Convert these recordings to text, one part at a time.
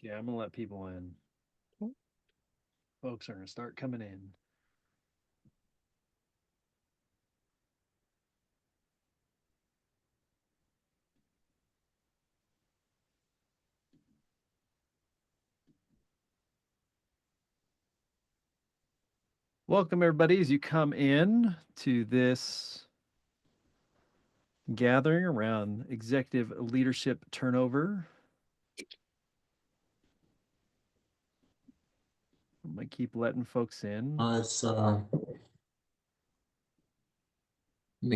Yeah, I'm gonna let people in. Folks are gonna start coming in. Welcome everybody as you come in to this gathering around executive leadership turnover. I'm gonna keep letting folks in. It's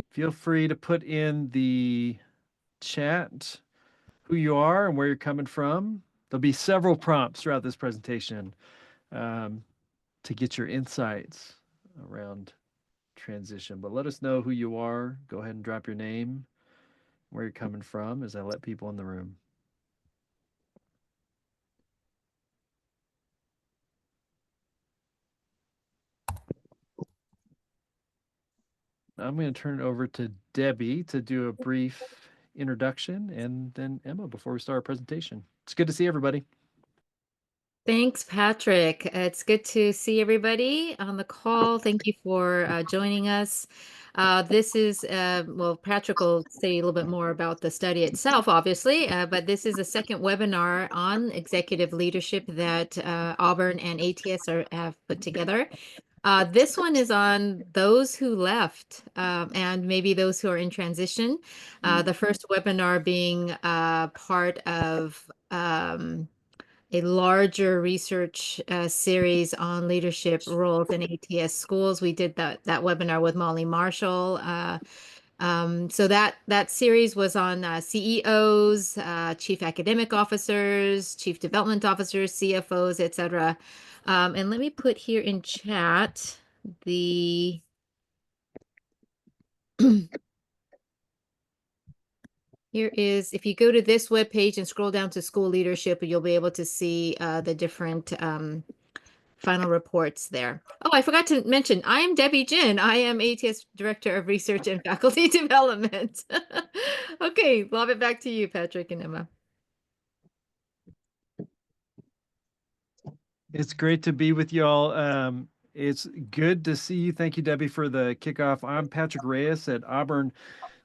Feel free to put in the chat who you are and where you're coming from. There'll be several prompts throughout this presentation to get your insights around transition. But let us know who you are. Go ahead and drop your name, where you're coming from, as I let people in the room. I'm going to turn it over to Debbie to do a brief introduction, and then Emma before we start our presentation. It's good to see everybody. Thanks, Patrick. It's good to see everybody on the call. Thank you for joining us. This is, well, Patrick will say a little bit more about the study itself, obviously, but this is the second webinar on executive leadership that Auburn and ATS have put together. This one is on those who left and maybe those who are in transition. The first webinar being part of a larger research series on leadership roles in ATS schools. We did that webinar with Molly Marshall. So that series was on CEOs, chief academic officers, chief development officers, CFOs, etc. And let me put here in chat the Here is, if you go to this webpage and scroll down to school leadership, you'll be able to see the different final reports there. Oh, I forgot to mention, I am Debbie Jin. I am ATS Director of Research and Faculty Development. Okay, lob it back to you, Patrick and Emma. It's great to be with y'all. It's good to see you. Thank you, Debbie, for the kickoff. I'm Patrick Reyes at Auburn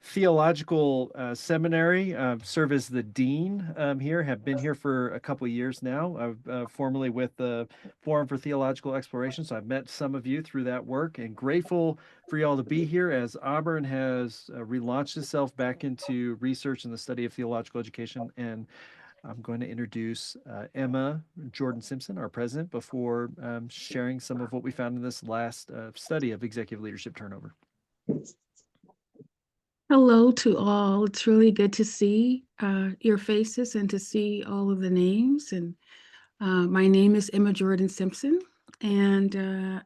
Theological Seminary. Serve as the dean here. Have been here for a couple of years now. I've formerly with the Forum for Theological Exploration, so I've met some of you through that work, and grateful for y'all to be here as Auburn has relaunched itself back into research and the study of theological education. And I'm going to introduce Emma Jordan Simpson, our president, before sharing some of what we found in this last study of executive leadership turnover. Hello to all. It's really good to see your faces and to see all of the names. And my name is Emma Jordan Simpson, and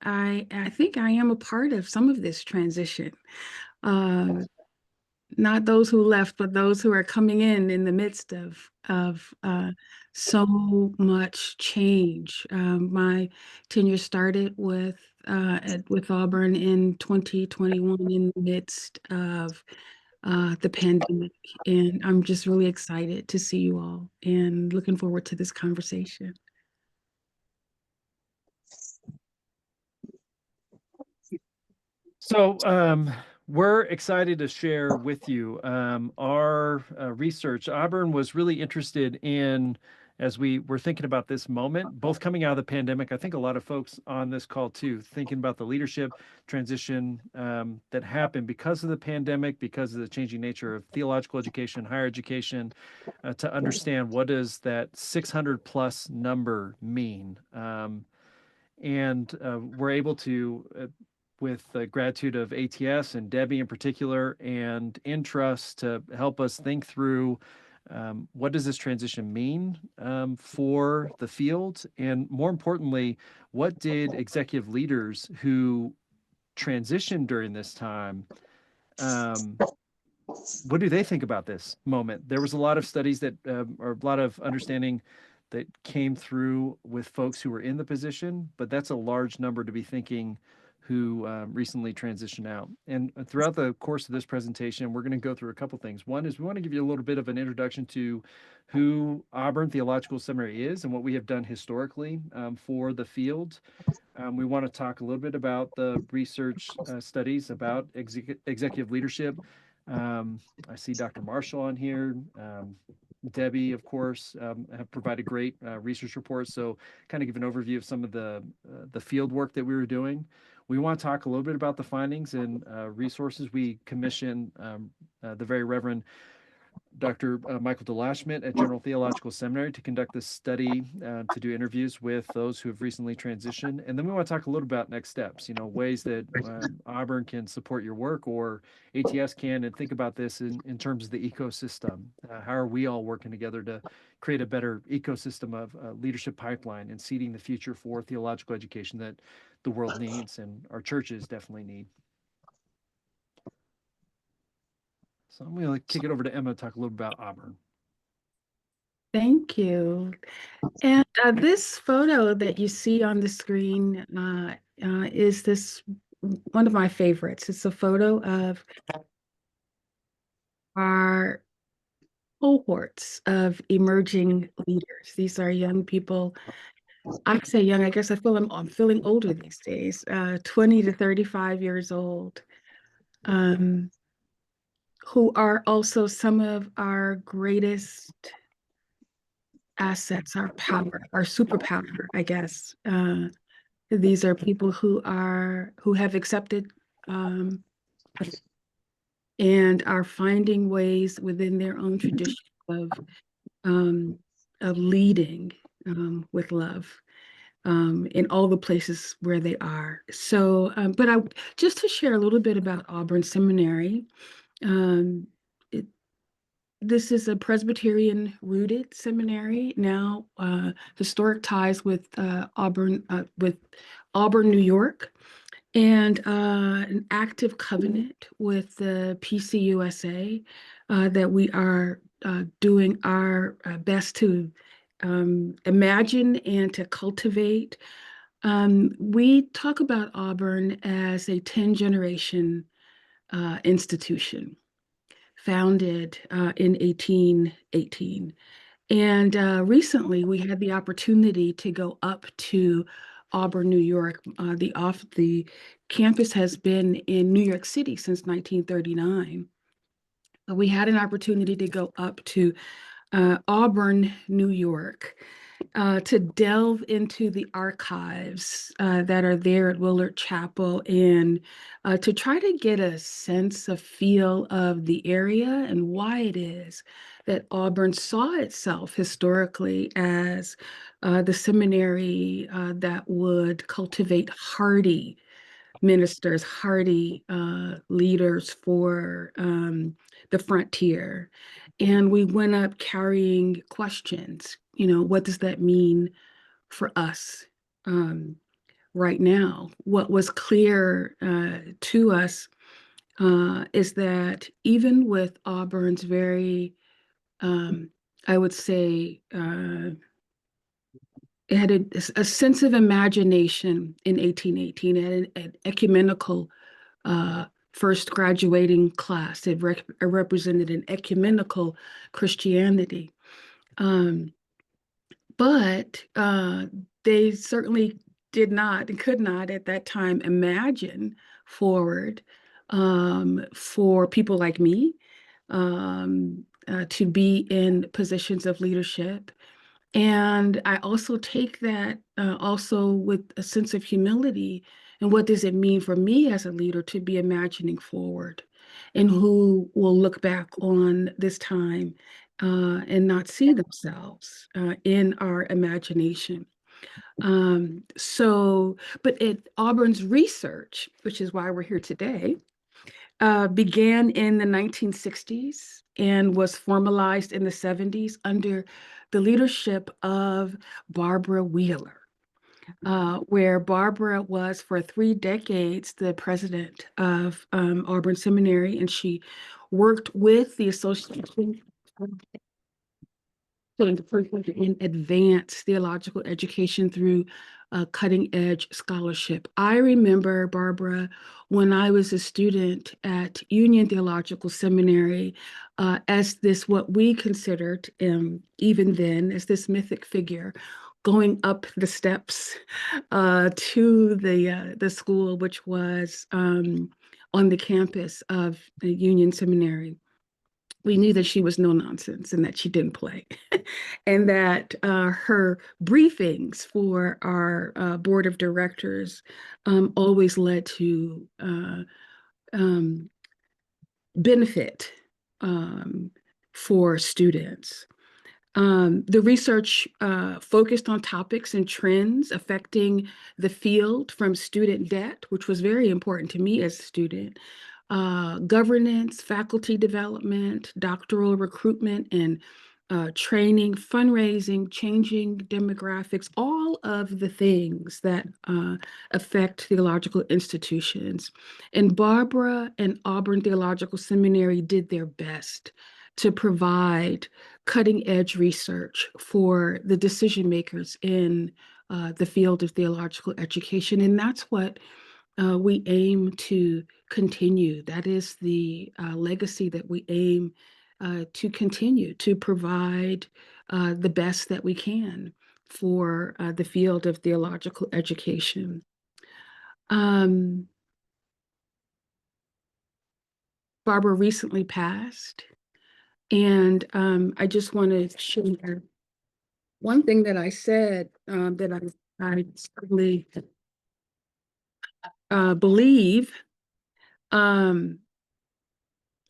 I think I am a part of some of this transition. Not those who left, but those who are coming in the midst of so much change. My tenure started with Auburn in 2021 in the midst of the pandemic, and I'm just really excited to see you all and looking forward to this conversation. So we're excited to share with you our research. Auburn was really interested in, as we were thinking about this moment, both coming out of the pandemic. I think a lot of folks on this call too, thinking about the leadership transition that happened because of the pandemic, because of the changing nature of theological education, higher education, to understand what does that 600 plus number mean. And we're able to, with the gratitude of ATS and Debbie in particular, and Intrust to help us think through what does this transition mean for the field? And more importantly, what did executive leaders who transitioned during this time, what do they think about this moment? There was a lot of studies that, or a lot of understanding that came through with folks who were in the position, but that's a large number to be thinking who recently transitioned out. And throughout the course of this presentation, we're going to go through a couple things. One is we want to give you a little bit of an introduction to who Auburn Theological Seminary is and what we have done historically for the field. We want to talk a little bit about the research studies about executive leadership. I see Dr. Marshall on here. Debbie, of course, have provided great research reports. So kind of give an overview of some of the field work that we were doing. We want to talk a little bit about the findings and resources. We commissioned the Very Reverend Dr. Michael DeLashmutt at General Theological Seminary to conduct this study, to do interviews with those who have recently transitioned. And then we want to talk a little about next steps, ways that Auburn can support your work or ATS can, and think about this in terms of the ecosystem. How are we all working together to create a better ecosystem of leadership pipeline and seeding the future for theological education that the world needs and our churches definitely need. So I'm going to kick it over to Emma to talk a little about Auburn. Thank you. And this photo that you see on the screen is this one of my favorites. It's a photo of our cohorts of emerging leaders. These are young people. I say young, I guess I'm feeling older these days, 20 to 35 years old. Who are also some of our greatest assets, our power, our superpower, I guess. These are people who have accepted and are finding ways within their own tradition of leading with love in all the places where they are. So, but just to share a little bit about Auburn Seminary. This is a Presbyterian-rooted seminary now, historic ties with Auburn, New York, and an active covenant with the PCUSA that we are doing our best to imagine and to cultivate. We talk about Auburn as a 10-generation institution, founded in 1818. And recently we had the opportunity to go up to Auburn, New York. The campus has been in New York City since 1939. We had an opportunity to go up to Auburn, New York, to delve into the archives that are there at Willard Chapel, and to try to get a sense, a feel of the area and why it is that Auburn saw itself historically as the seminary that would cultivate hardy ministers, hardy leaders for the frontier. And we went up carrying questions. What does that mean for us right now? What was clear to us is that even with Auburn's very, I would say, it had a sense of imagination in 1818. It had an ecumenical first graduating class. It represented an ecumenical Christianity. But they certainly did not and could not at that time imagine forward for people like me to be in positions of leadership. And I also take that also with a sense of humility. And what does it mean for me as a leader to be imagining forward, and who will look back on this time and not see themselves in our imagination. But Auburn's research, which is why we're here today, began in the 1960s and was formalized in the 70s under the leadership of Barbara Wheeler, where Barbara was for 3 decades the president of Auburn Seminary, and she worked with the Association in advance theological education through cutting edge scholarship. I remember, Barbara, when I was a student at Union Theological Seminary, as this, what we considered, even then, as this mythic figure, going up the steps to the school, which was on the campus of the Union Seminary. We knew that she was no nonsense and that she didn't play, and that her briefings for our board of directors always led to benefit for students. The research focused on topics and trends affecting the field, from student debt, which was very important to me as a student, governance, faculty development, doctoral recruitment and training, fundraising, changing demographics, all of the things that affect theological institutions. And Barbara and Auburn Theological Seminary did their best to provide cutting edge research for the decision makers in the field of theological education. And that's what we aim to continue. That is the legacy that we aim to continue, to provide the best that we can for the field of theological education. Barbara recently passed, and I just want to share one thing that I said that I certainly believe.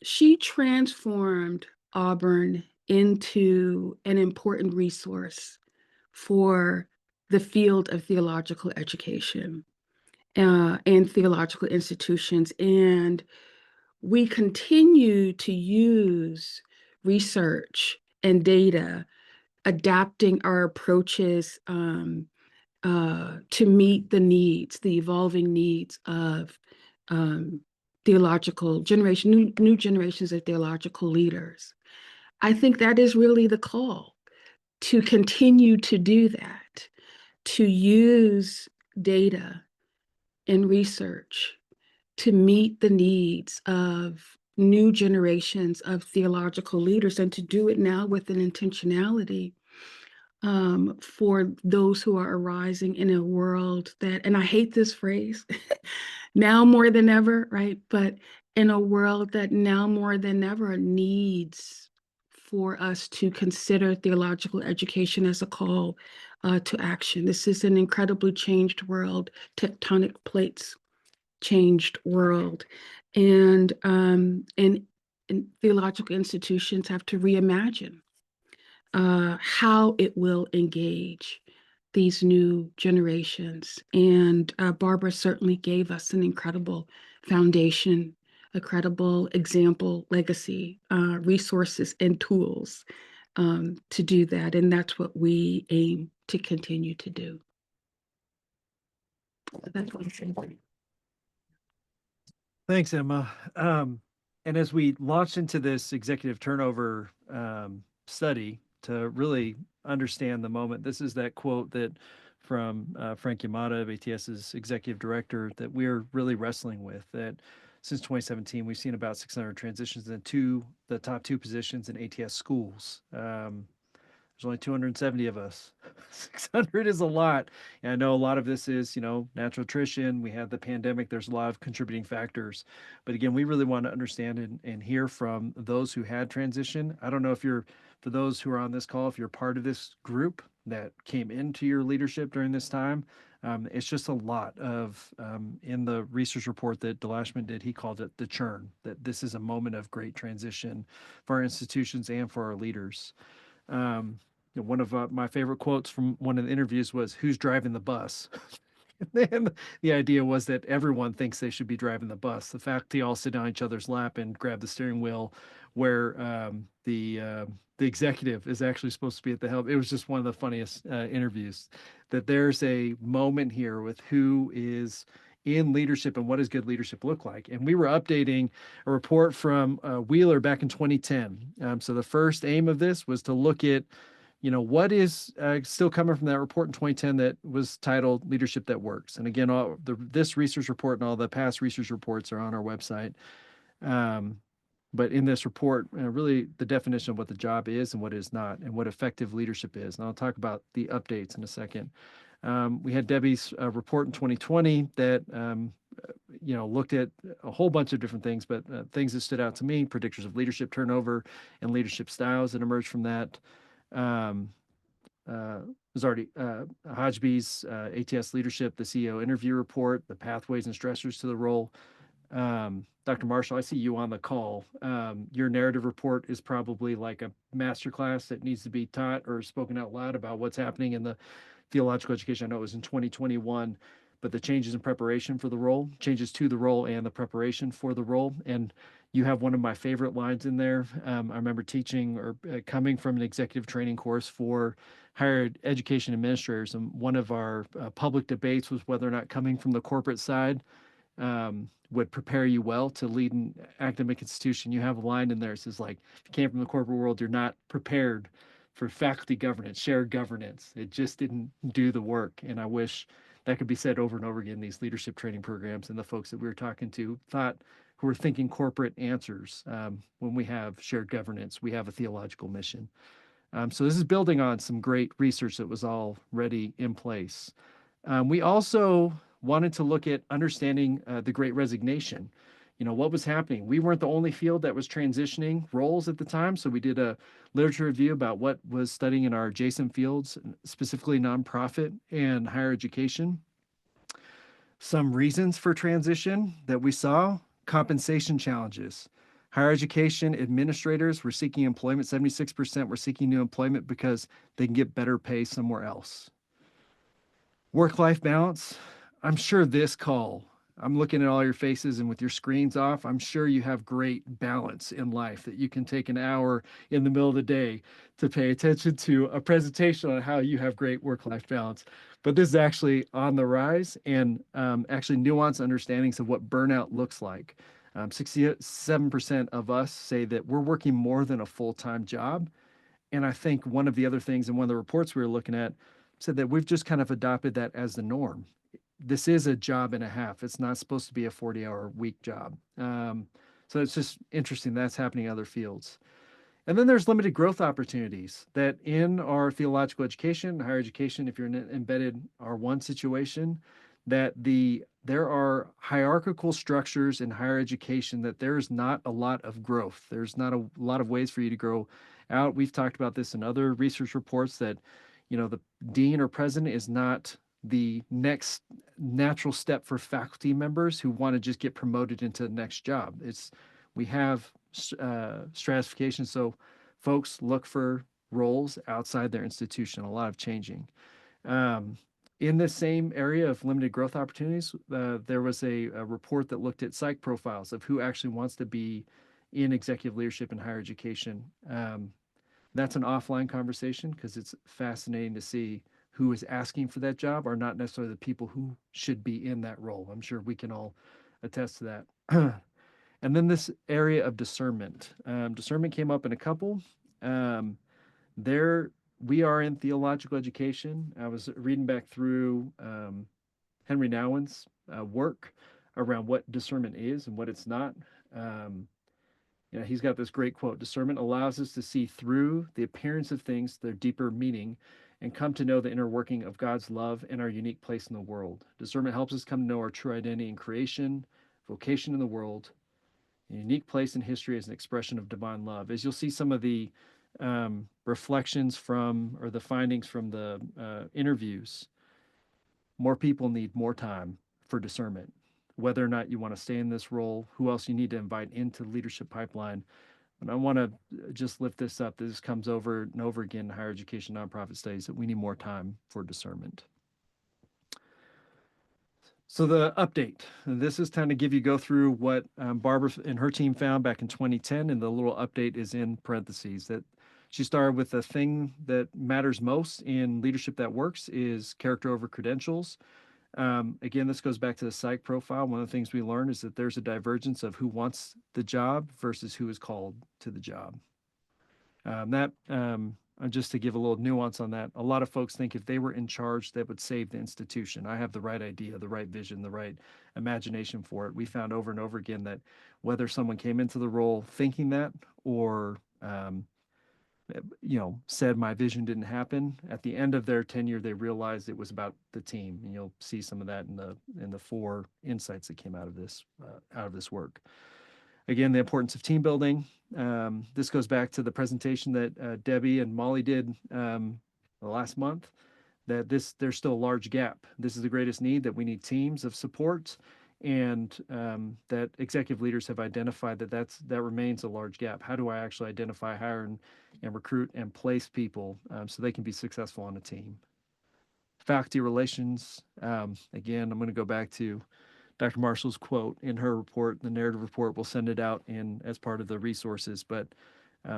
She transformed Auburn into an important resource for the field of theological education and theological institutions. And we continue to use research and data, adapting our approaches to meet the needs, the evolving needs of theological generation, new generations of theological leaders. I think that is really the call, to continue to do that, to use data and research to meet the needs of new generations of theological leaders, and to do it now with an intentionality for those who are arising in a world that, and I hate this phrase, now more than ever, right? But in a world that now more than ever needs for us to consider theological education as a call to action. This is an incredibly changed world, tectonic plates changed world, and theological institutions have to reimagine how it will engage these new generations. And Barbara certainly gave us an incredible foundation, a credible example, legacy, resources, and tools to do that. And that's what we aim to continue to do. That's what I'm saying. Thanks, Emma. And as we launched into this executive turnover study to really understand the moment, this is that quote that from Frank Yamada of ATS's executive director that we're really wrestling with, that since 2017, we've seen about 600 transitions into the top 2 positions in ATS schools. There's only 270 of us. 600 is a lot. And I know a lot of this is, natural attrition. We had the pandemic. There's a lot of contributing factors. But again, we really want to understand and hear from those who had transition. I don't know if for those who are on this call, if you're part of this group that came into your leadership during this time. It's just a lot of, in the research report that DeLashmutt did, he called it the churn, that this is a moment of great transition for our institutions and for our leaders. One of my favorite quotes from one of the interviews was, "Who's driving the bus?" And the idea was that everyone thinks they should be driving the bus. The faculty all sit on each other's lap and grab the steering wheel, where the executive is actually supposed to be at the helm. It was just one of the funniest interviews. That there's a moment here with who is in leadership and what does good leadership look like. And we were updating a report from Wheeler back in 2010. So the first aim of this was to look at what is still coming from that report in 2010 that was titled Leadership That Works. And again, this research report and all the past research reports are on our website. But in this report, really the definition of what the job is and what is not, and what effective leadership is. And I'll talk about the updates in a second. We had Debbie's report in 2020 that looked at a whole bunch of different things, but things that stood out to me: predictors of leadership turnover and leadership styles that emerged from that. Was already Hodgeby's ATS leadership, the CEO interview report, the pathways and stressors to the role. Dr. Marshall, I see you on the call. Your narrative report is probably like a masterclass that needs to be taught or spoken out loud about what's happening in the theological education. I know it was in 2021, but the changes in preparation for the role, changes to the role and the preparation for the role. And you have one of my favorite lines in there. I remember teaching or coming from an executive training course for higher education administrators. And one of our public debates was whether or not coming from the corporate side would prepare you well to lead an academic institution. You have a line in there that says, like, if you came from the corporate world, you're not prepared for faculty governance, shared governance. It just didn't do the work. And I wish that could be said over and over again. These leadership training programs and the folks that we were talking to who are thinking corporate answers. When we have shared governance, we have a theological mission. So this is building on some great research that was already in place. We also wanted to look at understanding the Great Resignation. What was happening. We weren't the only field that was transitioning roles at the time. So we did a literature review about what was studying in our adjacent fields, specifically nonprofit and higher education. Some reasons for transition that we saw: compensation challenges. Higher education administrators were seeking employment. 76% were seeking new employment because they can get better pay somewhere else. Work-life balance. I'm sure this call, I'm looking at all your faces, and with your screens off, I'm sure you have great balance in life, that you can take an hour in the middle of the day to pay attention to a presentation on how you have great work-life balance. But this is actually on the rise, and actually nuanced understandings of what burnout looks like. 67% of us say that we're working more than a full-time job. And I think one of the other things in one of the reports we were looking at said that we've just kind of adopted that as the norm. This is a job and a half. It's not supposed to be a 40-hour week job. So it's just interesting that's happening in other fields. And then there's limited growth opportunities that in our theological education, higher education, if you're in an embedded R1 situation, that there are hierarchical structures in higher education, that there's not a lot of growth. There's not a lot of ways for you to grow out. We've talked about this in other research reports that, the dean or president is not the next natural step for faculty members who want to just get promoted into the next job. We have stratification, so folks look for roles outside their institution. A lot of changing. In this same area of limited growth opportunities, there was a report that looked at psych profiles of who actually wants to be in executive leadership in higher education. That's an offline conversation, because it's fascinating to see who is asking for that job are not necessarily the people who should be in that role. I'm sure we can all attest to that. And then this area of discernment. Discernment came up in a couple. We are in theological education. I was reading back through Henry Nouwen's work around what discernment is and what it's not. He's got this great quote: discernment allows us to see through the appearance of things, their deeper meaning, and come to know the inner working of God's love and our unique place in the world. Discernment helps us come to know our true identity in creation, vocation in the world, a unique place in history as an expression of divine love. As you'll see, some of the reflections from, or the findings from the interviews, more people need more time for discernment. Whether or not you want to stay in this role, who else you need to invite into the leadership pipeline. And I want to just lift this up. This comes over and over again in higher education nonprofit studies, that we need more time for discernment. So the update, and this is kind of go through what Barbara and her team found back in 2010, and the little update is in parentheses, that she started with the thing that matters most in leadership that works is character over credentials. Again, this goes back to the psych profile. One of the things we learned is that there's a divergence of who wants the job versus who is called to the job. That just to give a little nuance on that, a lot of folks think if they were in charge, that would save the institution. I have the right idea, the right vision, the right imagination for it. We found over and over again that whether someone came into the role thinking that or said my vision didn't happen, at the end of their tenure, they realized it was about the team. And you'll see some of that in the 4 insights that came out of this work. Again, the importance of team building. This goes back to the presentation that Debbie and Molly did last month, that there's still a large gap. This is the greatest need, that we need teams of support, and that executive leaders have identified that remains a large gap. How do I actually identify, hire, and recruit and place people so they can be successful on a team? Faculty relations. Again, I'm going to go back to Dr. Marshall's quote in her report, the narrative report. We'll send it out as part of the resources, but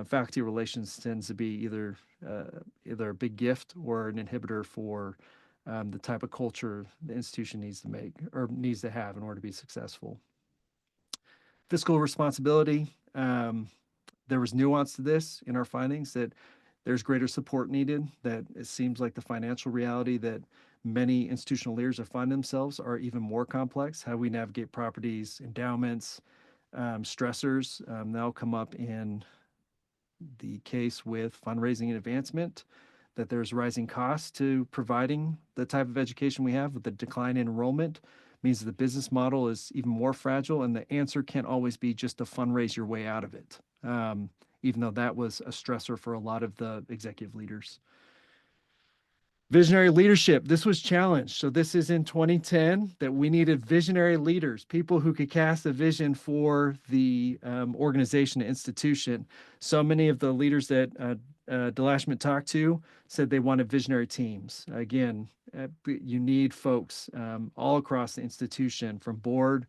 faculty relations tends to be either a big gift or an inhibitor for the type of culture the institution needs to make or needs to have in order to be successful. Fiscal responsibility. There was nuance to this in our findings, that there's greater support needed, that it seems like the financial reality that many institutional leaders have found themselves are even more complex. How we navigate properties, endowments, stressors. That'll come up in the case with fundraising and advancement, that there's rising costs to providing the type of education we have. With the decline in enrollment means that the business model is even more fragile, and the answer can't always be just to fundraise your way out of it, even though that was a stressor for a lot of the executive leaders. Visionary leadership. This was challenged. So this is in 2010, that we needed visionary leaders, people who could cast a vision for the organization, institution. So many of the leaders that DeLashmutt talked to said they wanted visionary teams. Again, you need folks all across the institution, from board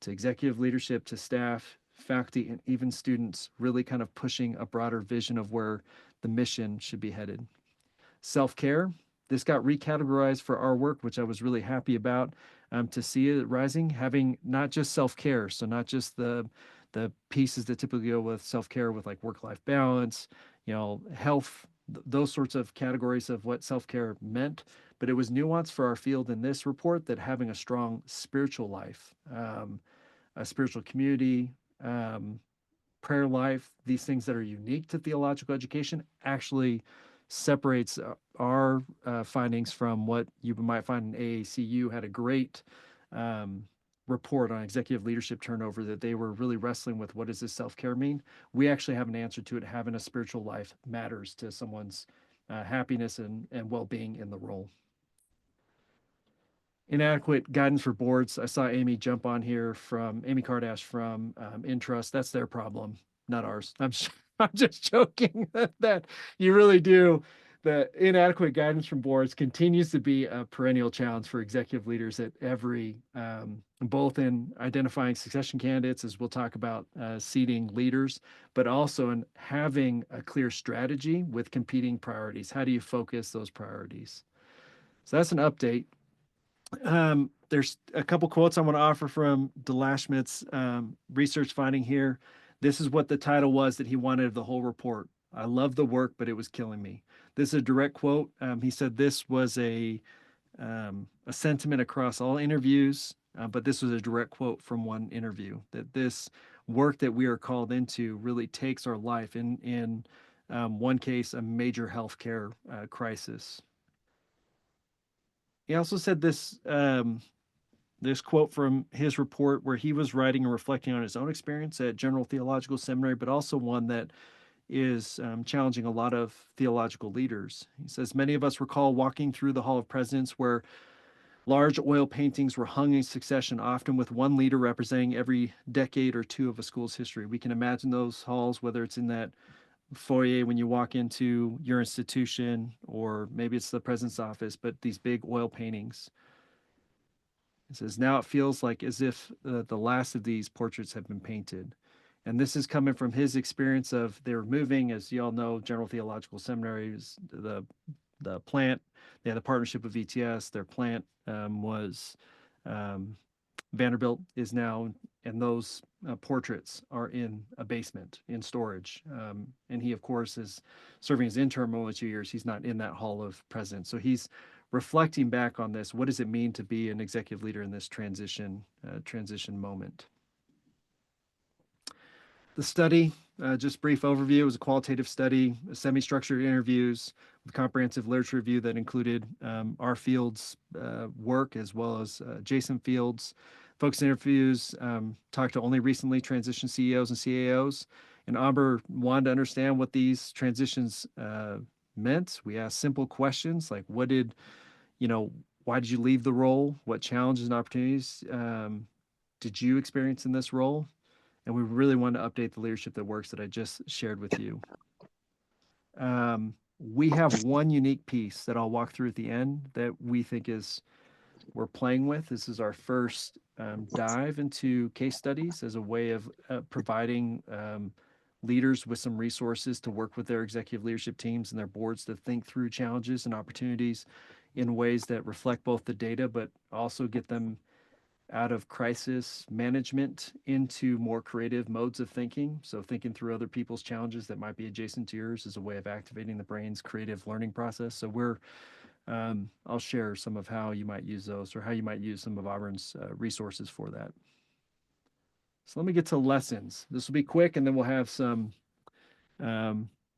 to executive leadership to staff, faculty, and even students, really kind of pushing a broader vision of where the mission should be headed. Self-care. This got recategorized for our work, which I was really happy about, to see it rising, having not just self-care, so not just the pieces that typically go with self-care, with like work-life balance, health, those sorts of categories of what self-care meant, but it was nuanced for our field in this report, that having a strong spiritual life, a spiritual community, prayer life, these things that are unique to theological education, actually separates our findings from what you might find in AACU. Had a great report on executive leadership turnover, that they were really wrestling with, what does this self-care mean? We actually have an answer to it. Having a spiritual life matters to someone's happiness and well-being in the role. Inadequate guidance for boards. I saw Amy jump on here from Amy Kardash from Intrust. That's their problem, not ours. I'm just joking that you really do. The inadequate guidance from boards continues to be a perennial challenge for executive leaders at every, both in identifying succession candidates, as we'll talk about, seating leaders, but also in having a clear strategy with competing priorities. How do you focus those priorities? So that's an update. There's a couple quotes I want to offer from DeLashmutt's research finding here. This is what the title was that he wanted of the whole report. I love the work, but it was killing me. This is a direct quote. He said this was a sentiment across all interviews, but this was a direct quote from one interview, that this work that we are called into really takes our life, in one case, a major healthcare crisis. He also said this quote from his report, where he was writing and reflecting on his own experience at General Theological Seminary, but also one that is challenging a lot of theological leaders. He says, many of us recall walking through the Hall of Presidents, where large oil paintings were hung in succession, often with one leader representing every decade or two of a school's history. We can imagine those halls, whether it's in that foyer when you walk into your institution, or maybe it's the president's office, but these big oil paintings. It says, now it feels like as if the last of these portraits have been painted. And this is coming from his experience of, they were moving, as you all know, General Theological Seminary is the plant. They had a partnership with VTS. Their plant was Vanderbilt is now and those portraits are in a basement in storage. And he, of course, is serving his interim only 2 years. He's not in that hall of presidents. So he's reflecting back on this. What does it mean to be an executive leader in this transition moment? The study, just brief overview, was a qualitative study, semi-structured interviews with comprehensive literature review that included our field's work as well as adjacent fields. Focus interviews talked to only recently transitioned CEOs and CAOs. And Auburn wanted to understand what these transitions meant. We asked simple questions like, why did you leave the role? What challenges and opportunities did you experience in this role? And we really want to update the leadership that works that I just shared with you. We have one unique piece that I'll walk through at the end that we think we're playing with. This is our first dive into case studies as a way of providing leaders with some resources to work with their executive leadership teams and their boards to think through challenges and opportunities in ways that reflect both the data, but also get them out of crisis management into more creative modes of thinking. So thinking through other people's challenges that might be adjacent to yours is a way of activating the brain's creative learning process. So I'll share some of how you might use those or how you might use some of Auburn's resources for that. So let me get to lessons. This will be quick, and then we'll have some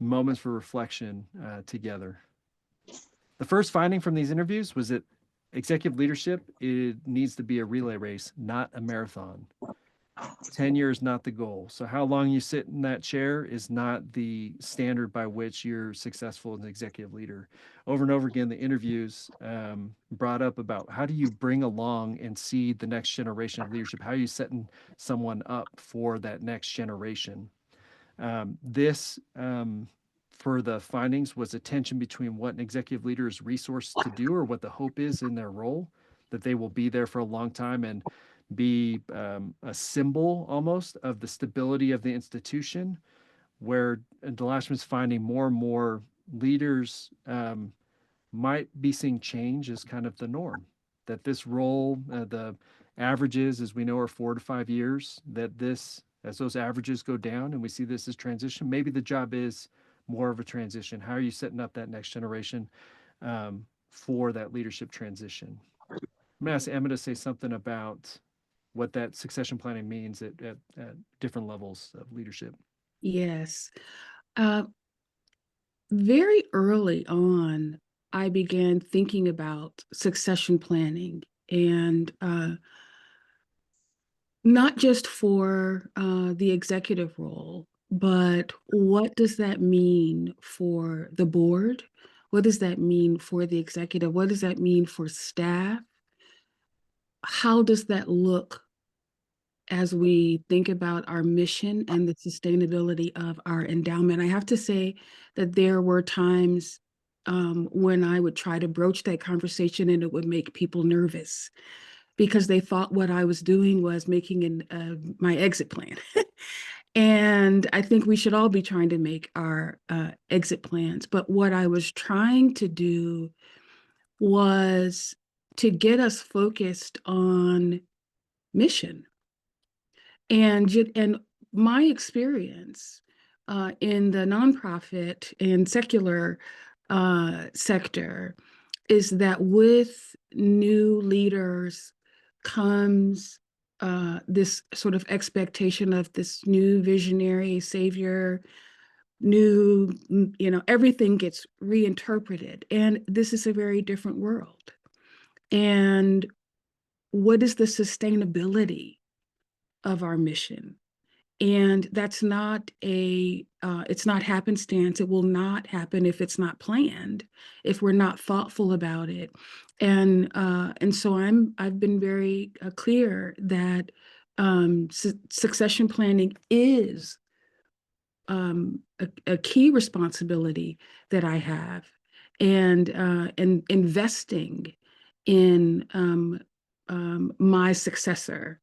moments for reflection together. The first finding from these interviews was that executive leadership, it needs to be a relay race, not a marathon. Tenure is not the goal. So how long you sit in that chair is not the standard by which you're successful as an executive leader. Over and over again, the interviews brought up about how do you bring along and seed the next generation of leadership? How are you setting someone up for that next generation? For the findings was a tension between what an executive leader is resourced to do or what the hope is in their role, that they will be there for a long time and be a symbol almost of the stability of the institution, where DeLashmutt's finding more and more leaders might be seeing change as kind of the norm, that this role, the averages, as we know, are 4 to 5 years, as those averages go down and we see this as transition, maybe the job is more of a transition. How are you setting up that next generation for that leadership transition? I'm going to ask Emma to say something about what that succession planning means at different levels of leadership. Yes. Very early on, I began thinking about succession planning and not just for the executive role, but what does that mean for the board? What does that mean for the executive? What does that mean for staff? How does that look as we think about our mission and the sustainability of our endowment? I have to say that there were times when I would try to broach that conversation and it would make people nervous because they thought what I was doing was making my exit plan. And I think we should all be trying to make our exit plans. But what I was trying to do was to get us focused on mission. And my experience in the nonprofit and secular sector is that with new leaders comes this sort of expectation of this new visionary savior, everything gets reinterpreted. And this is a very different world. And what is the sustainability of our mission? And that's not it's not happenstance. It will not happen if it's not planned, if we're not thoughtful about it. And so I've been very clear that succession planning is a key responsibility that I have, and investing in my successor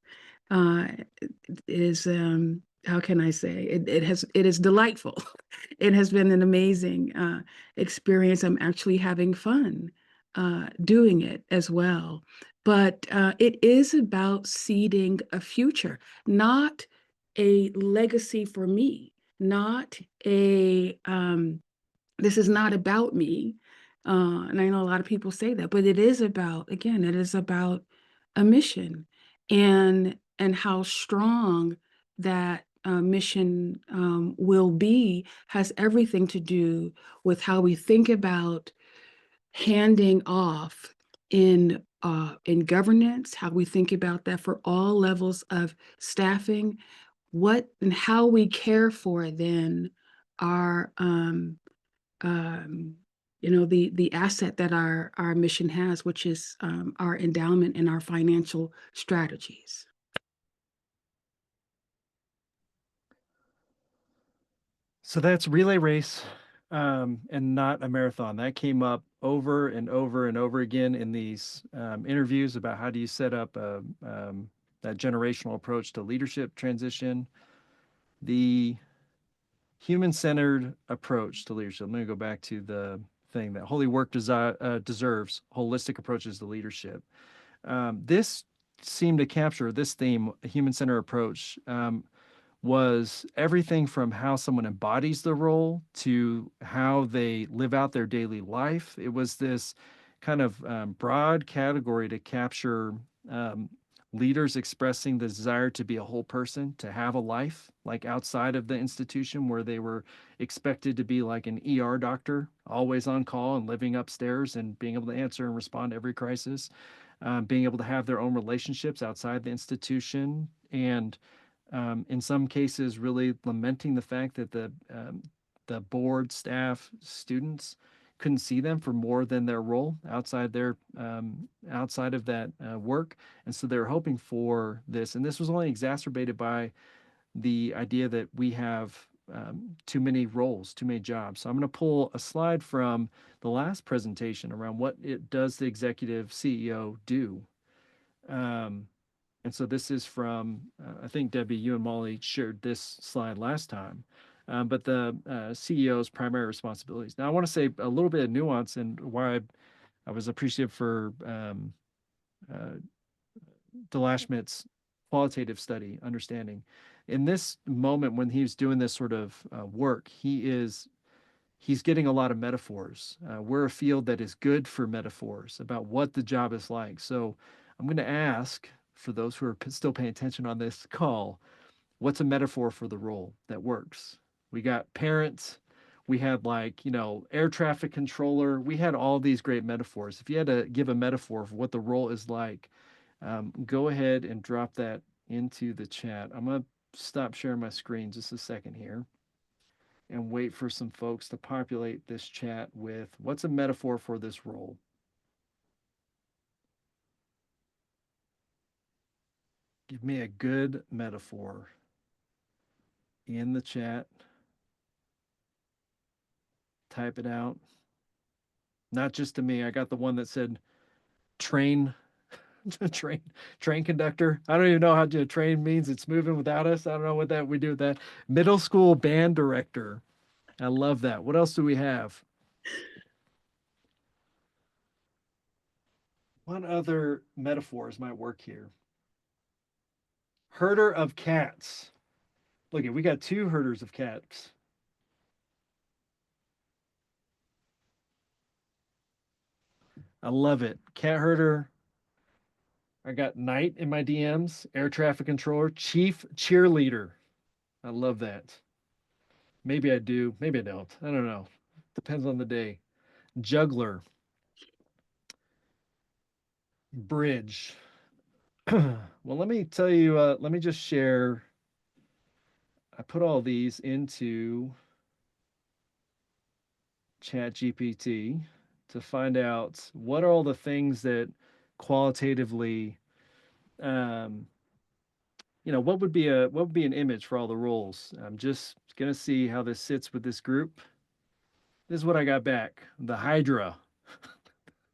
is how can I say it is delightful. It has been an amazing experience. I'm actually having fun doing it as well. but it is about seeding a future, not a legacy for me, not a this is not about me. And I know a lot of people say that, but it is about, again, it is about a mission, and how strong that mission will be has everything to do with how we think about handing off in governance, how we think about that for all levels of staffing, what and how we care for then our um, the asset that our mission has, which is our endowment and our financial strategies. So that's relay race, and not a marathon. That came up over and over and over again in these interviews about how do you set up that generational approach to leadership transition, the human-centered approach to leadership. Let me go back to the thing that holy work deserves holistic approaches to leadership. This seemed to capture this theme, a human-centered approach. Was everything from how someone embodies the role to how they live out their daily life. It was this kind of broad category to capture leaders expressing the desire to be a whole person, to have a life like outside of the institution where they were expected to be like an ER doctor, always on call and living upstairs and being able to answer and respond to every crisis, being able to have their own relationships outside the institution, and in some cases, really lamenting the fact that the board, staff, students couldn't see them for more than their role outside outside of that work, and so they're hoping for this. And this was only exacerbated by the idea that we have too many roles, too many jobs. So I'm going to pull a slide from the last presentation around what it does the executive CEO do. And so this is from, I think, Debbie, you and Molly shared this slide last time, but the CEO's primary responsibilities. Now, I want to say a little bit of nuance and why I was appreciative for DeLashmutt's qualitative study, understanding. In this moment when he's doing this sort of work, he's getting a lot of metaphors. We're a field that is good for metaphors about what the job is like. So I'm going to ask, for those who are still paying attention on this call, what's a metaphor for the role that works? We got parents. We had air traffic controller. We had all these great metaphors. If you had to give a metaphor for what the role is like, go ahead and drop that into the chat. I'm going to stop sharing my screen just a second here and wait for some folks to populate this chat with what's a metaphor for this role. Give me a good metaphor in the chat. Type it out. Not just to me. I got the one that said train train conductor. I don't even know how to train means. It's moving without us. I don't know what that we do with that. Middle school band director. I love that. What else do we have? What other metaphors might work here? Herder of cats. Look, we got two herders of cats. I love it. Cat herder. I got knight in my DMs, air traffic controller, chief cheerleader. I love that. Maybe I do. Maybe I don't. I don't know. Depends on the day. Juggler. Bridge. Well, let me tell you, let me just share. I put all these into ChatGPT to find out what are all the things that qualitatively, what would be an image for all the roles. I'm just gonna see how this sits with this group. This is what I got back. The Hydra.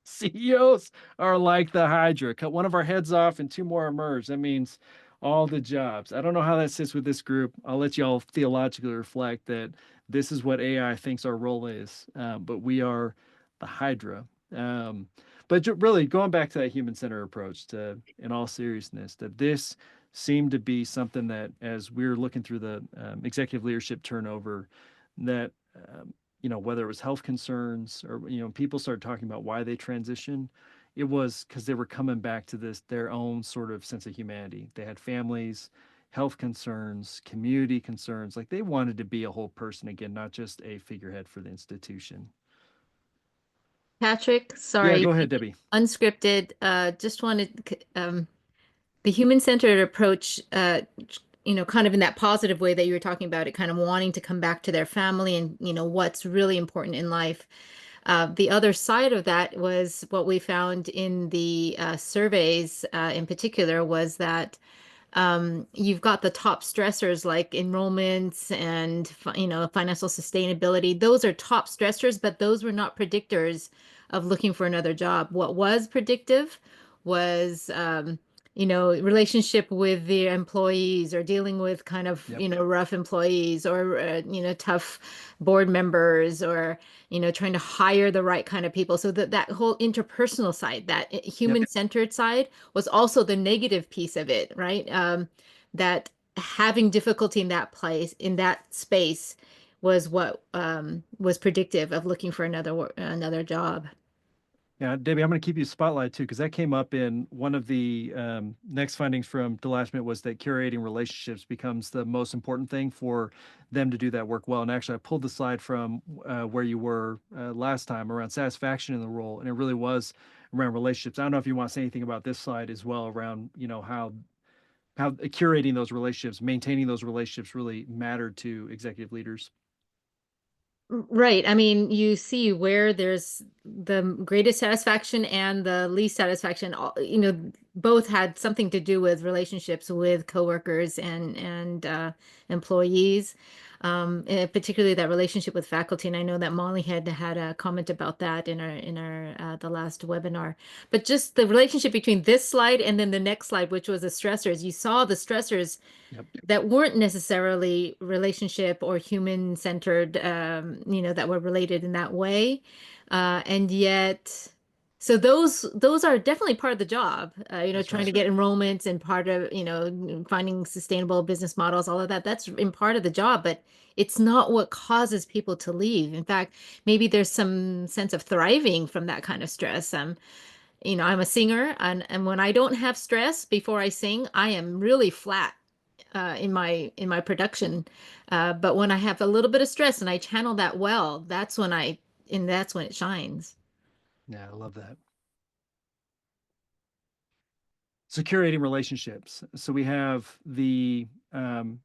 CEOs are like the Hydra. Cut one of our heads off and two more emerge. That means all the jobs. I don't know how that sits with this group. I'll let you all theologically reflect that this is what AI thinks our role is, but we are the Hydra. But really going back to that human-centered approach, to, in all seriousness, that this seemed to be something that, as we're looking through the executive leadership turnover, that whether it was health concerns or people started talking about why they transitioned, it was because they were coming back to their own sort of sense of humanity. They had families, health concerns, community concerns. Like, they wanted to be a whole person again, not just a figurehead for the institution. Patrick, Yeah, sorry, go ahead, Debbie. unscripted. Just wanted the human-centered approach, kind of in that positive way that you were talking about, it kind of wanting to come back to their family and, what's really important in life. The other side of that was what we found in the surveys, in particular, was that you've got the top stressors like enrollments and financial sustainability. Those are top stressors, but those were not predictors of looking for another job. What was predictive was relationship with the employees, or dealing with kind of Yep. rough employees, or tough board members, or trying to hire the right kind of people. So that whole interpersonal side, that human-centered side, was also the negative piece of it, right? That having difficulty in that place, in that space, was what was predictive of looking for another job. Yeah, Debbie, I'm going to keep you spotlight too, because that came up in one of the next findings from DeLashmutt, was that curating relationships becomes the most important thing for them to do that work well. And actually, I pulled the slide from where you were last time around satisfaction in the role, and it really was around relationships. I don't know if you want to say anything about this slide as well, around how curating those relationships, maintaining those relationships, really mattered to executive leaders. Right. I mean, you see where there's the greatest satisfaction and the least satisfaction. Both had something to do with relationships with coworkers and employees, particularly that relationship with faculty. And I know that Molly had a comment about that in our the last webinar. But just the relationship between this slide and then the next slide, which was the stressors. You saw the stressors Yep. that weren't necessarily relationship or human-centered, that were related in that way. And yet, so those are definitely part of the job, That's trying to right. get enrollments, and part of, finding sustainable business models, all of that. That's in part of the job, but it's not what causes people to leave. In fact, maybe there's some sense of thriving from that kind of stress. I'm a singer, and when I don't have stress before I sing, I am really flat in my production. But when I have a little bit of stress and I channel that well, that's when it shines. Yeah, I love that. So curating relationships. So we have the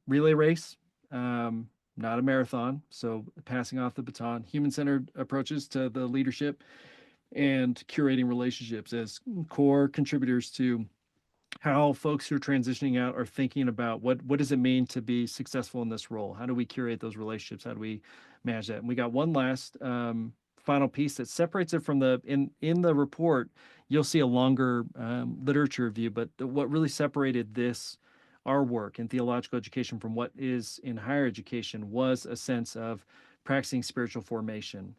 relay race, not a marathon. So passing off the baton, human-centered approaches to the leadership, and curating relationships as core contributors to how folks who are transitioning out are thinking about what does it mean to be successful in this role? How do we curate those relationships? How do we manage that? And we got one last final piece that separates it from in the report. You'll see a longer literature review, but what really separated our work in theological education from what is in higher education was a sense of practicing spiritual formation.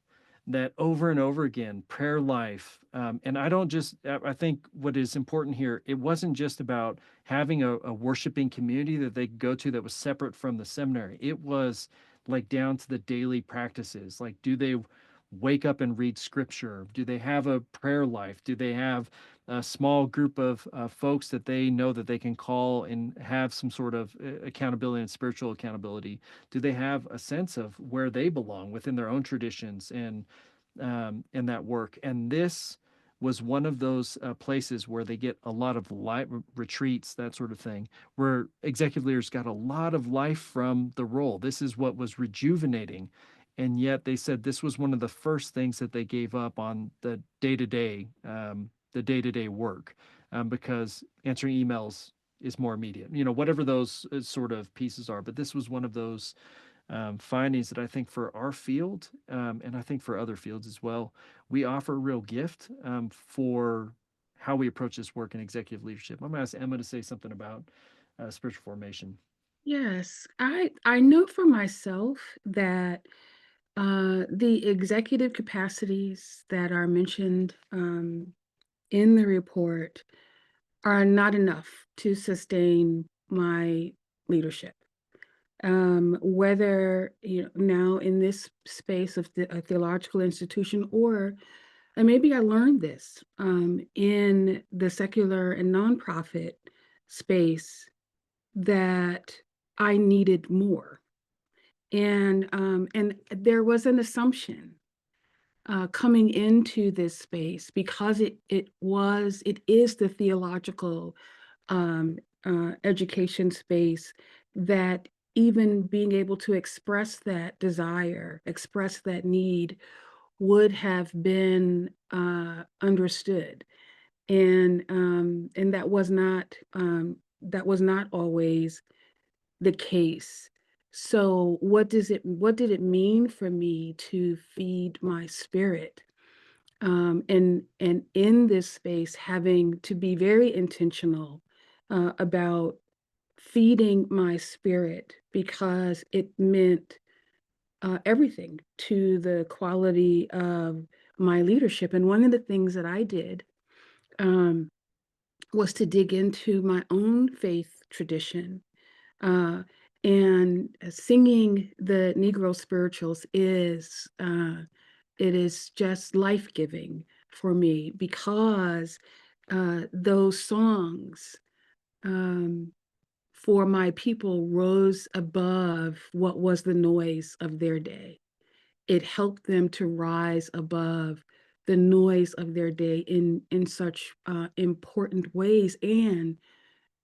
That over and over again, prayer life. And I think what is important here, it wasn't just about having a worshiping community that they could go to that was separate from the seminary. It was like down to the daily practices. Like, do they wake up and read scripture? Do they have a prayer life? Do they have a small group of folks that they know that they can call and have some sort of accountability and spiritual accountability? Do they have a sense of where they belong within their own traditions and that work? And this was one of those places where they get a lot of light retreats, that sort of thing, where executive leaders got a lot of life from the role. This is what was rejuvenating. And yet they said this was one of the first things that they gave up on the day-to-day work, because answering emails is more immediate, whatever those sort of pieces are. But this was one of those findings that I think for our field, and I think for other fields as well, we offer a real gift for how we approach this work in executive leadership. I'm going to ask Emma to say something about spiritual formation. Yes, I know for myself that The executive capacities that are mentioned in the report are not enough to sustain my leadership. Whether now in this space of a theological institution, or and maybe I learned this in the secular and nonprofit space, that I needed more. And there was an assumption coming into this space, because it is the theological um, education space, that even being able to express that desire, express that need, would have been understood, and that was not always the case. So what did it mean for me to feed my spirit? And in this space, having to be very intentional about feeding my spirit, because it meant everything to the quality of my leadership. And one of the things that I did um, was to dig into my own faith tradition. Uh, and singing the Negro spirituals it is just life-giving for me, because those songs um, for my people rose above what was the noise of their day. It helped them to rise above the noise of their day in such important ways, and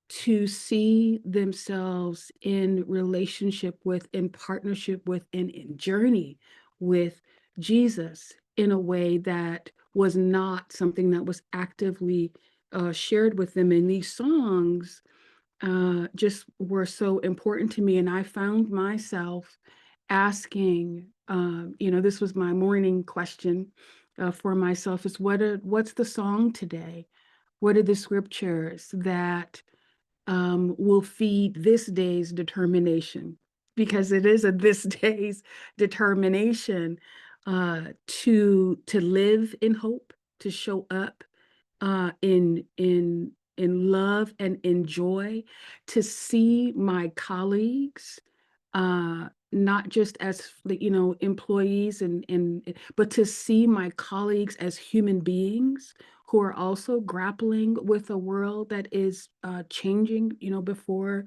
to see themselves in relationship with, in partnership with, and in journey with Jesus, in a way that was not something that was actively shared with them. And these songs just were so important to me. And I found myself asking, this was my morning question for myself, is what's the song today? What are the scriptures that will feed this day's determination? Because it is a this day's determination to live in hope, to show up in love and in joy, to see my colleagues not just as employees, but to see my colleagues as human beings who are also grappling with a world that is changing before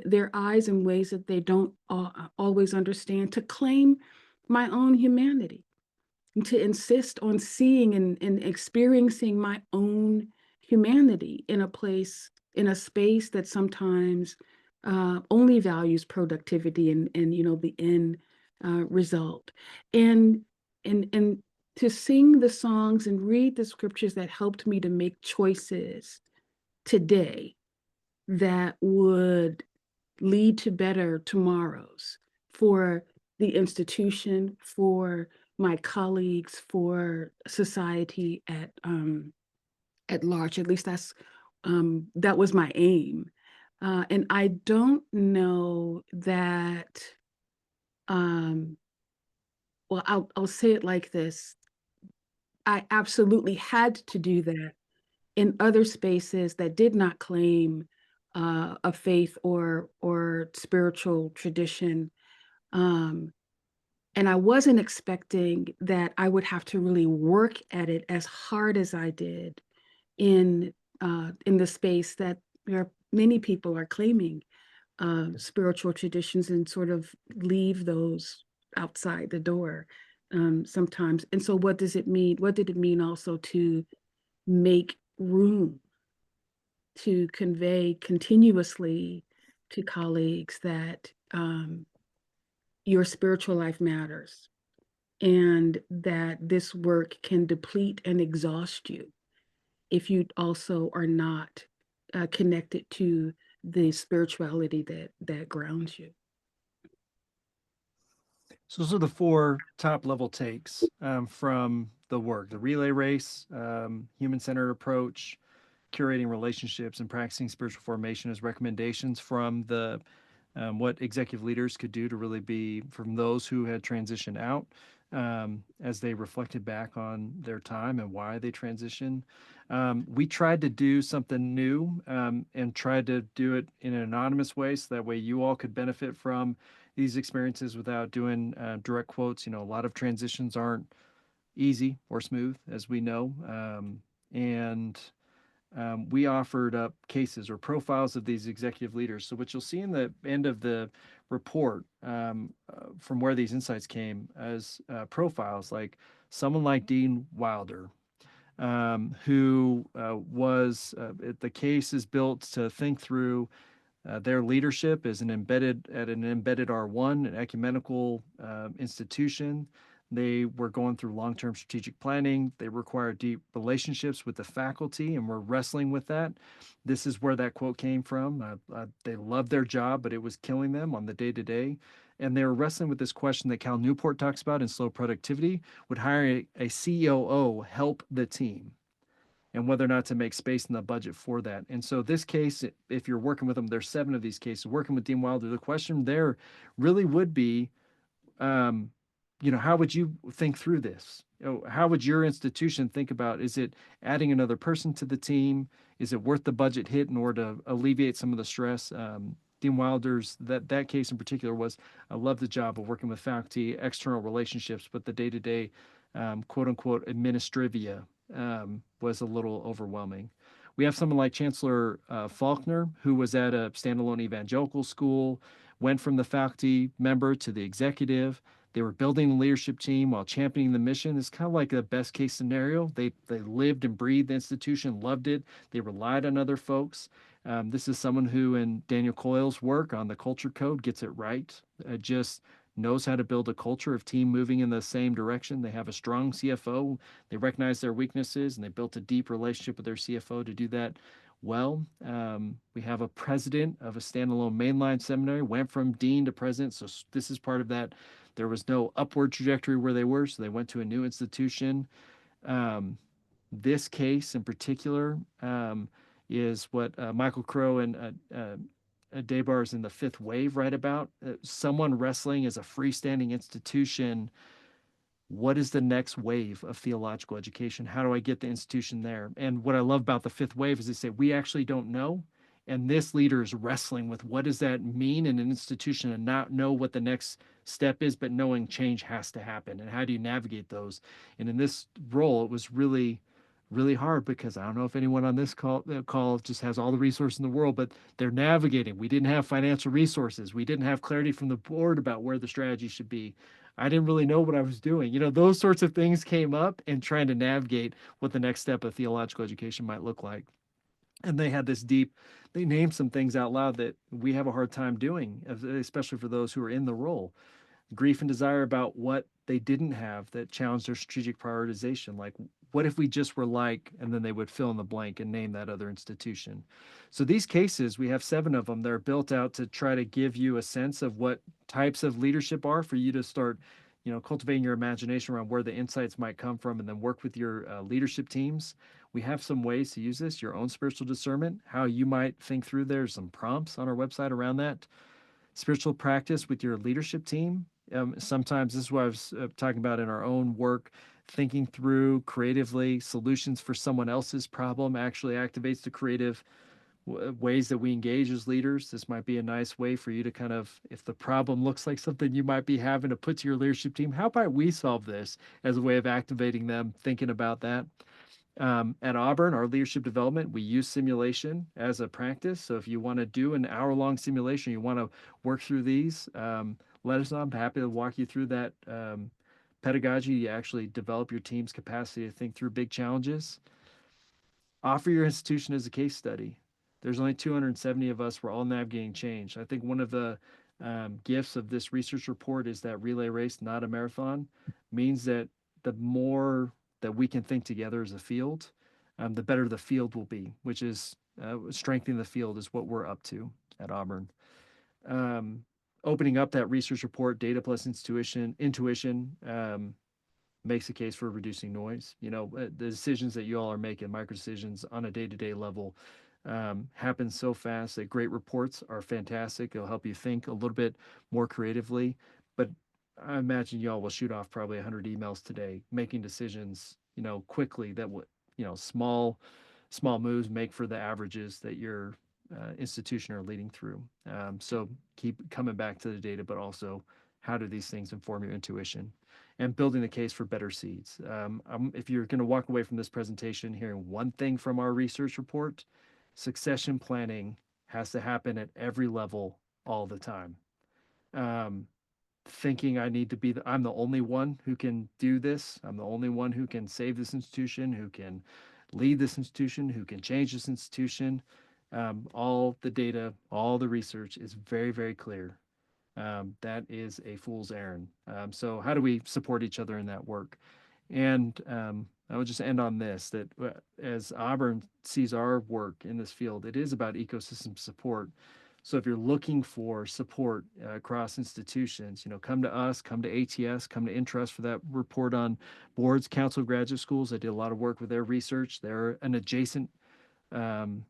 their eyes, in ways that they don't always understand, to claim my own humanity, and to insist on seeing and experiencing my own humanity in a space that sometimes only values productivity and the end result. And and and to sing the songs and read the scriptures that helped me to make choices today that would lead to better tomorrows for the institution, for my colleagues, for society at large. At least that was my aim. And I don't know that. Um, well, I'll say it like this: I absolutely had to do that in other spaces that did not claim a faith or spiritual tradition. Um, and I wasn't expecting that I would have to really work at it as hard as I did in the space that many people are claiming spiritual traditions, and sort of leave those outside the door sometimes. And so what does it mean? What did it mean also to make room, to convey continuously to colleagues that your spiritual life matters, and that this work can deplete and exhaust you if you also are not connected to the spirituality that grounds you. So those are the four top level takes from the work: the relay race, human-centered approach, curating relationships, and practicing spiritual formation as recommendations from the what executive leaders could do to really be from those who had transitioned out as they reflected back on their time and why they transitioned. We tried to do something new and tried to do it in an anonymous way so that way you all could benefit from these experiences without doing direct quotes. A lot of transitions aren't easy or smooth, as we know. And we offered up cases or profiles of these executive leaders. So what you'll see in the end of the report from where these insights came as profiles, like someone like Dean Wilder, who was the case is built to think through their leadership as an embedded R1, an ecumenical institution. They were going through long-term strategic planning. They required deep relationships with the faculty, and were wrestling with that. This is where that quote came from. They loved their job, but it was killing them on the day-to-day. And they were wrestling with this question that Cal Newport talks about in Slow Productivity: would hiring a COO help the team? And whether or not to make space in the budget for that. And so this case, if you're working with them, there's 7 of these cases. Working with Dean Wilder, the question there really would be, how would you think through this? How would your institution think about, is it adding another person to the team? Is it worth the budget hit in order to alleviate some of the stress? Dean Wilder's, that case in particular was, I love the job of working with faculty, external relationships, but the day-to-day, quote unquote, administrivia was a little overwhelming. We have someone like Chancellor Faulkner, who was at a standalone evangelical school, went from the faculty member to the executive. They were building the leadership team while championing the mission. It's kind of like a best case scenario. They lived and breathed the institution, loved it. They relied on other folks. This is someone who, in Daniel Coyle's work on the culture code, gets it right. Just knows how to build a culture of team moving in the same direction. They have a strong CFO. They recognize their weaknesses, and they built a deep relationship with their CFO to do that well. We have a president of a standalone mainline seminary, went from dean to president. So this is part of that. There was no upward trajectory where they were, so they went to a new institution. This case in particular is what Michael Crow and Debar's in The Fifth Wave write about. Someone wrestling as a freestanding institution. What is the next wave of theological education? How do I get the institution there? And what I love about The Fifth Wave is they say, we actually don't know. And this leader is wrestling with what does that mean in an institution and not know what the next step is, but knowing change has to happen. And how do you navigate those? And in this role, it was really, really hard because I don't know if anyone on this call just has all the resources in the world, but they're navigating. We didn't have financial resources. We didn't have clarity from the board about where the strategy should be. I didn't really know what I was doing. Those sorts of things came up and trying to navigate what the next step of theological education might look like. And they had they named some things out loud that we have a hard time doing, especially for those who are in the role. Grief and desire about what they didn't have that challenged their strategic prioritization. Like, what if we just were like, and then they would fill in the blank and name that other institution. So these cases, we have 7 of them. They're built out to try to give you a sense of what types of leadership are for you to start, cultivating your imagination around where the insights might come from, and then work with your leadership teams. We have some ways to use this, your own spiritual discernment, how you might think through. There's some prompts on our website around that. Spiritual practice with your leadership team. Sometimes this is what I was talking about in our own work, thinking through creatively solutions for someone else's problem actually activates the creative ways that we engage as leaders. This might be a nice way for you to kind of, if the problem looks like something you might be having to put to your leadership team, how about we solve this, as a way of activating them, thinking about that. At Auburn, our leadership development, we use simulation as a practice. So if you want to do an hour-long simulation, you want to work through these, let us know. I'm happy to walk you through that pedagogy to actually develop your team's capacity to think through big challenges. Offer your institution as a case study. There's only 270 of us. We're all navigating change. I think one of the gifts of this research report is that relay race, not a marathon, means that the more that we can think together as a field, the better the field will be, which is strengthening the field is what we're up to at Auburn. Opening up that research report, data plus intuition, makes a case for reducing noise. The decisions that you all are making, micro decisions on a day-to-day level, happens so fast that great reports are fantastic. They'll help you think a little bit more creatively. But I imagine y'all will shoot off probably 100 emails today, making decisions, quickly that would, small moves make for the averages that your institution are leading through. So keep coming back to the data, but also how do these things inform your intuition and building the case for better seeds. If you're going to walk away from this presentation hearing one thing from our research report, succession planning has to happen at every level all the time. Thinking I'm the only one who can do this. I'm the only one who can save this institution, who can lead this institution, who can change this institution. All the data, all the research is very, very clear. That is a fool's errand. So how do we support each other in that work? And I would just end on this, that as Auburn sees our work in this field, it is about ecosystem support. So if you're looking for support across institutions, come to us, come to ATS, come to Intrust for that report on boards, council, graduate schools. I did a lot of work with their research. They're an adjacent um,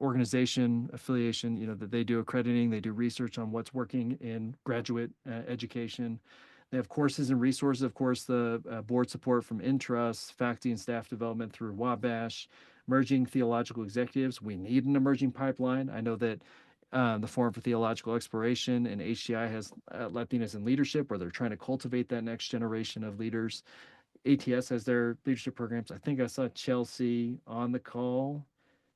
organization affiliation, that they do accrediting, they do research on what's working in graduate education. They have courses and resources, of course, the board support from Intrust, faculty and staff development through Wabash, emerging theological executives. We need an emerging pipeline. I know that the Forum for Theological Exploration and HCI has Latinas in Leadership, where they're trying to cultivate that next generation of leaders. ATS has their leadership programs. I think I saw Chelsea on the call.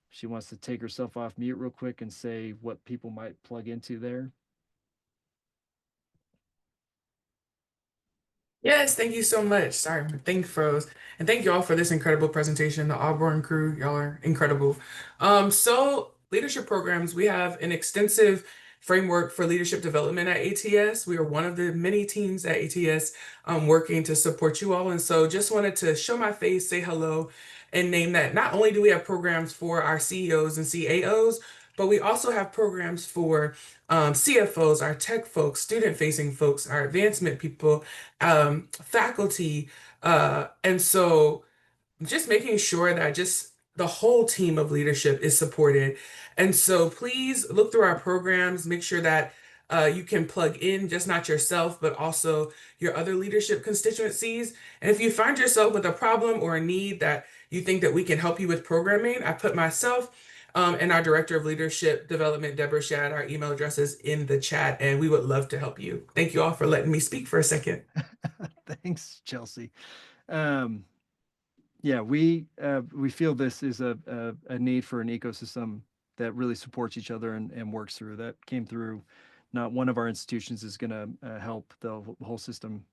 She wants to take herself off mute real quick and say what people might plug into there. Yes, thank you so much. Sorry, my thing froze. And thank you all for this incredible presentation. The Auburn crew, y'all are incredible. So leadership programs, we have an extensive framework for leadership development at ATS. We are one of the many teams at ATS working to support you all. And so just wanted to show my face, say hello, and name that not only do we have programs for our CEOs and CAOs, but we also have programs for CFOs, our tech folks, student-facing folks, our advancement people, faculty. And so just making sure that just the whole team of leadership is supported. And so please look through our programs, make sure that you can plug in just not yourself, but also your other leadership constituencies. And if you find yourself with a problem or a need that you think that we can help you with programming, I put myself and our Director of Leadership Development, Deborah Shad, our email addresses in the chat, and we would love to help you. Thank you all for letting me speak for a second. Thanks, Chelsea. Yeah, we feel this is a need for an ecosystem that really supports each other and works through. That came through. Not one of our institutions is going to help the whole system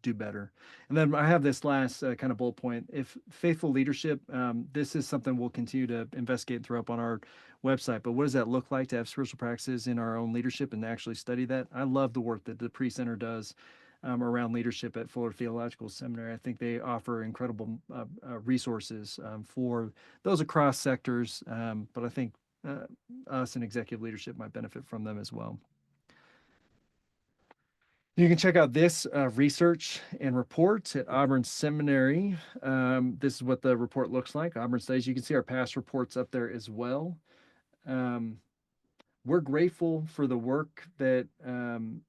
do better. And then I have this last kind of bullet point. If faithful leadership, this is something we'll continue to investigate and throw up on our website. But what does that look like to have spiritual practices in our own leadership and actually study that? I love the work that the Pre-Center does around leadership at Fuller Theological Seminary. I think they offer incredible resources for those across sectors, but I think us in executive leadership might benefit from them as well. You can check out this research and report at Auburn Seminary. This is what the report looks like. Auburn Studies. You can see our past reports up there as well. We're grateful for the work that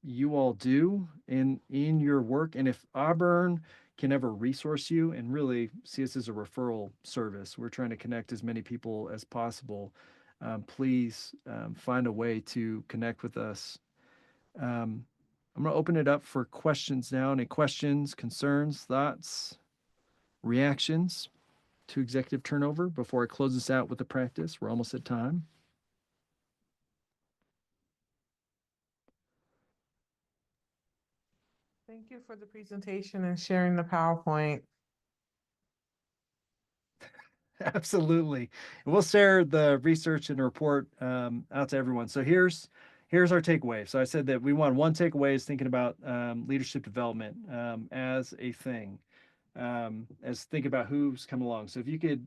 you all do in your work. And if Auburn can ever resource you and really see us as a referral service, we're trying to connect as many people as possible. Please find a way to connect with us. I'm going to open it up for questions now. Any questions, concerns, thoughts, reactions to executive turnover before I close this out with the practice? We're almost at time. Thank you for the presentation and sharing the PowerPoint. Absolutely. And we'll share the research and report out to everyone. So here's our takeaway. So I said that we want one takeaway is thinking about leadership development as a thing, as think about who's come along. So if you could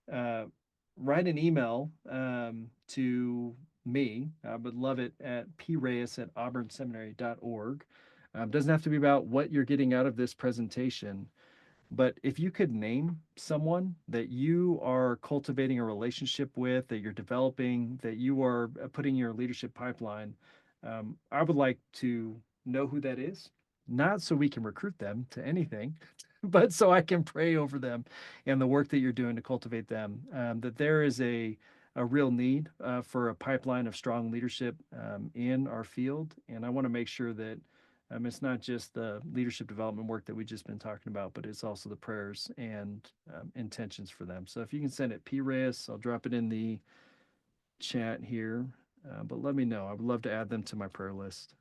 write an email to me, I would love it at preyes@auburnseminary.org. Doesn't have to be about what you're getting out of this presentation, But if you could name someone that you are cultivating a relationship with, that you're developing, that you are putting in your leadership pipeline, I would like to know who that is. Not so we can recruit them to anything, but so I can pray over them and the work that you're doing to cultivate them. That there is a real need for a pipeline of strong leadership in our field. And I want to make sure that it's not just the leadership development work that we've just been talking about, but it's also the prayers and intentions for them. So if you can send it PRES, I'll drop it in the chat here. But let me know. I would love to add them to my prayer list.